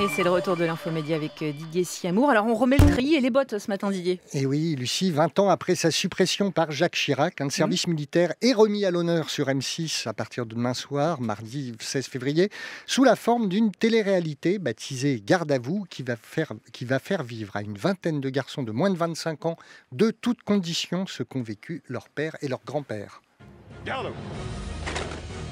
Et c'est le retour de l'Infomédia avec Didier Siamour. Alors on remet le tri et les bottes ce matin, Didier. Et oui, Lucie, 20 ans après sa suppression par Jacques Chirac, un service militaire est remis à l'honneur sur M6 à partir de demain soir, mardi 16 février, sous la forme d'une télé-réalité baptisée Garde à vous, qui va faire vivre à une vingtaine de garçons de moins de 25 ans, de toutes conditions, ce qu'ont vécu leur père et leur grand-père. Garde à vous.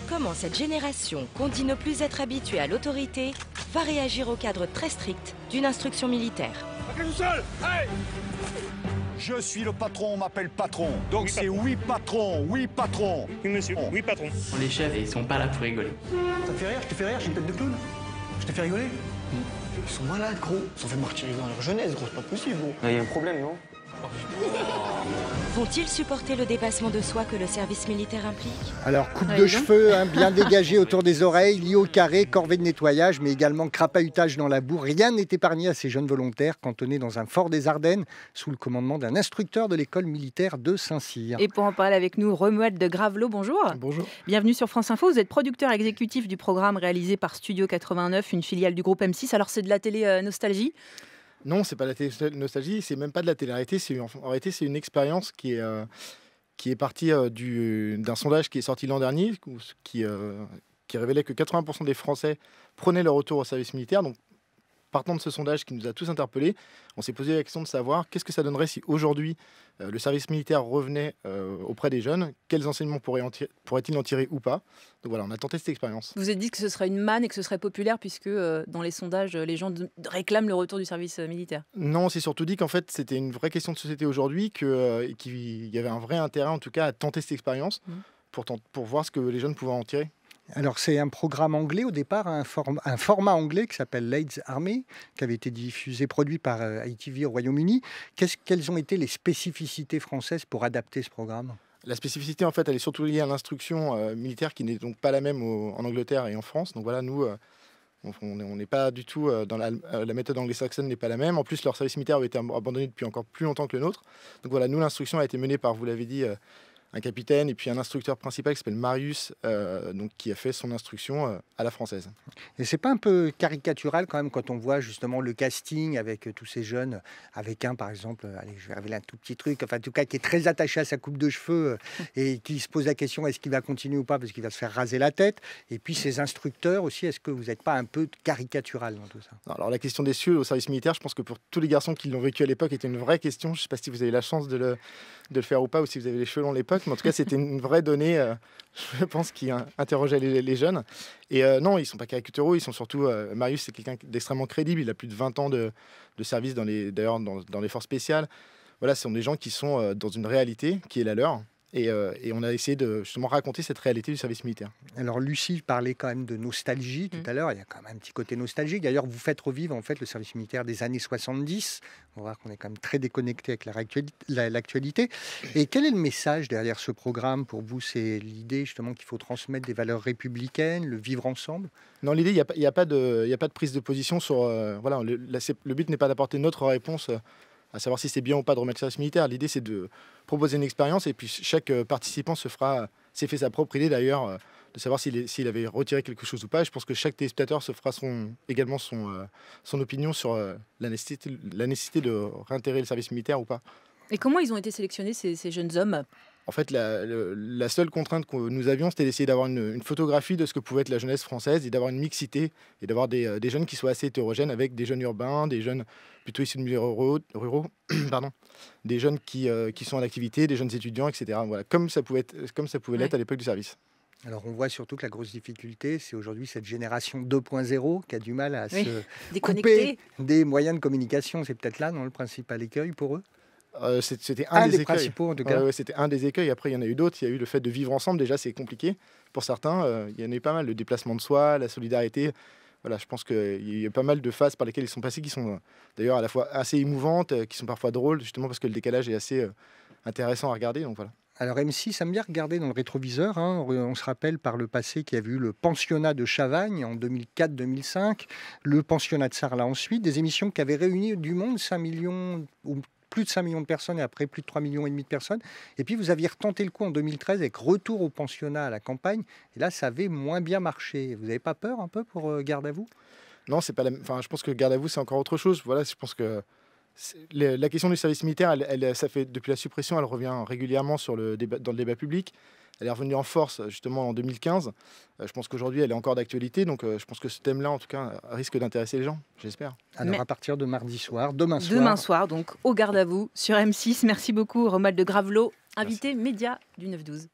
Comment cette génération, qu'on dit ne plus être habituée à l'autorité, va réagir au cadre très strict d'une instruction militaire. Pas tout seul. Hey, je suis le patron, on m'appelle patron. Donc oui, c'est oui patron, oui patron. Oui monsieur, oui patron. Les chefs, ils sont pas là pour rigoler. Ça te fait rire, je te fais rire, j'ai une tête de clown. Je te fais rigoler. Ils sont malades, gros. Ils sont fait martyriser dans leur jeunesse, gros, c'est pas possible, gros. Il y a un problème, non? Vont-ils supporter le dépassement de soi que le service militaire implique? Alors, coupe de cheveux bien dégagée autour des oreilles, lit au carré, corvée de nettoyage, mais également crapahutage dans la boue. Rien n'est épargné à ces jeunes volontaires cantonnés dans un fort des Ardennes, sous le commandement d'un instructeur de l'école militaire de Saint-Cyr. Et pour en parler avec nous, Romuald de Gravelot, bonjour. Bonjour. Bienvenue sur France Info. Vous êtes producteur exécutif du programme réalisé par Studio 89, une filiale du groupe M6. Alors, c'est de la télé nostalgie? Non, c'est pas de la télé-nostalgie, c'est même pas de la télé-réalité. En réalité, c'est une expérience qui est partie d'un sondage qui est sorti l'an dernier, qui révélait que 80% des Français prenaient leur retour au service militaire. Donc, partant de ce sondage qui nous a tous interpellés, on s'est posé la question de savoir qu'est-ce que ça donnerait si aujourd'hui le service militaire revenait auprès des jeunes, quels enseignements pourrait-il en tirer ou pas. Donc voilà, on a tenté cette expérience. Vous avez dit que ce serait une manne et que ce serait populaire puisque dans les sondages, les gens réclament le retour du service militaire. Non, on s'est surtout dit qu'en fait c'était une vraie question de société aujourd'hui, qu'il y avait un vrai intérêt en tout cas à tenter cette expérience pour voir ce que les jeunes pouvaient en tirer. Alors c'est un programme anglais au départ, un format anglais qui s'appelle Leeds Army, qui avait été produit par ITV au Royaume-Uni. Quelles ont été les spécificités françaises pour adapter ce programme ? La spécificité en fait, elle est surtout liée à l'instruction militaire qui n'est donc pas la même en Angleterre et en France. Donc voilà, nous on n'est pas du tout dans la méthode anglo-saxonne n'est pas la même. En plus, leur service militaire avait été abandonné depuis encore plus longtemps que le nôtre. Donc voilà, nous l'instruction a été menée par, vous l'avez dit, un capitaine et puis un instructeur principal qui s'appelle Marius, donc qui a fait son instruction à la française. Et c'est pas un peu caricatural quand même quand on voit justement le casting avec tous ces jeunes, avec un par exemple, allez, je vais révéler un tout petit truc, enfin en tout cas qui est très attaché à sa coupe de cheveux et qui se pose la question est-ce qu'il va continuer ou pas parce qu'il va se faire raser la tête. Et puis ces instructeurs aussi, est-ce que vous n'êtes pas un peu caricatural dans tout ça? Alors la question des cieux au service militaire, je pense que pour tous les garçons qui l'ont vécu à l'époque, était une vraie question. Je ne sais pas si vous avez la chance de le faire ou pas, ou si vous avez les cheveux longs à l'époque. Mais en tout cas, c'était une vraie donnée, je pense, qui interrogeait les jeunes. Et non, ils ne sont pas caricaturaux, ils sont surtout... Marius, c'est quelqu'un d'extrêmement crédible, il a plus de 20 ans de service dans les forces spéciales. Voilà, ce sont des gens qui sont dans une réalité qui est la leur. Et on a essayé de justement raconter cette réalité du service militaire. Alors Lucie parlait quand même de nostalgie tout à l'heure, il y a quand même un petit côté nostalgique. D'ailleurs, vous faites revivre en fait le service militaire des années 70. On va voir qu'on est quand même très déconnecté avec l'actualité. Et quel est le message derrière ce programme pour vous? C'est l'idée justement qu'il faut transmettre des valeurs républicaines, le vivre ensemble? Non, l'idée, il n'y a pas de prise de position sur... voilà, le but n'est pas d'apporter notre réponse à savoir si c'est bien ou pas de remettre le service militaire. L'idée, c'est de proposer une expérience et puis chaque participant s'est fait sa propre idée d'ailleurs de savoir s'il avait retiré quelque chose ou pas. Je pense que chaque téléspectateur se fera également son opinion sur la nécessité de réintégrer le service militaire ou pas. Et comment ils ont été sélectionnés, ces jeunes hommes? En fait, la seule contrainte que nous avions, c'était d'essayer d'avoir une photographie de ce que pouvait être la jeunesse française et d'avoir une mixité et d'avoir des jeunes qui soient assez hétérogènes avec des jeunes urbains, des jeunes plutôt issus de milieux ruraux pardon, des jeunes qui sont en activité, des jeunes étudiants, etc. Voilà, comme ça pouvait l'être à l'époque du service. Alors on voit surtout que la grosse difficulté, c'est aujourd'hui cette génération 2.0 qui a du mal à se couper des moyens de communication. C'est peut-être là, non, le principal écueil pour eux? C'était un des écueils. Principaux en tout cas. C'était un des écueils. Après, il y en a eu d'autres. Il y a eu le fait de vivre ensemble. Déjà, c'est compliqué. Pour certains, il y en a eu pas mal. Le déplacement de soi, la solidarité. Voilà, je pense qu'il y a pas mal de phases par lesquelles ils sont passés qui sont d'ailleurs à la fois assez émouvantes, qui sont parfois drôles, justement parce que le décalage est assez intéressant à regarder. Donc voilà. Alors M6 aime bien regarder dans le rétroviseur. On se rappelle par le passé qu'il y a eu le pensionnat de Chavagne en 2004-2005, le pensionnat de Sarlat ensuite, des émissions qui avaient réuni du monde, 5 millions ou plus de 5 millions de personnes et après plus de 3,5 millions de personnes. Et puis vous aviez retenté le coup en 2013 avec retour au pensionnat à la campagne. Et là, ça avait moins bien marché. Vous n'avez pas peur un peu pour Garde à vous? Non, c'est pas je pense que le garde à vous, c'est encore autre chose. Voilà, je pense que la question du service militaire, ça fait depuis la suppression, elle revient régulièrement dans le débat public. Elle est revenue en force justement en 2015. Je pense qu'aujourd'hui, elle est encore d'actualité. Donc, je pense que ce thème-là, en tout cas, risque d'intéresser les gens, j'espère. Alors, à partir de mardi soir, demain soir, donc au garde à vous sur M6. Merci beaucoup, Romuald de Gravelot, invité média du 9-12.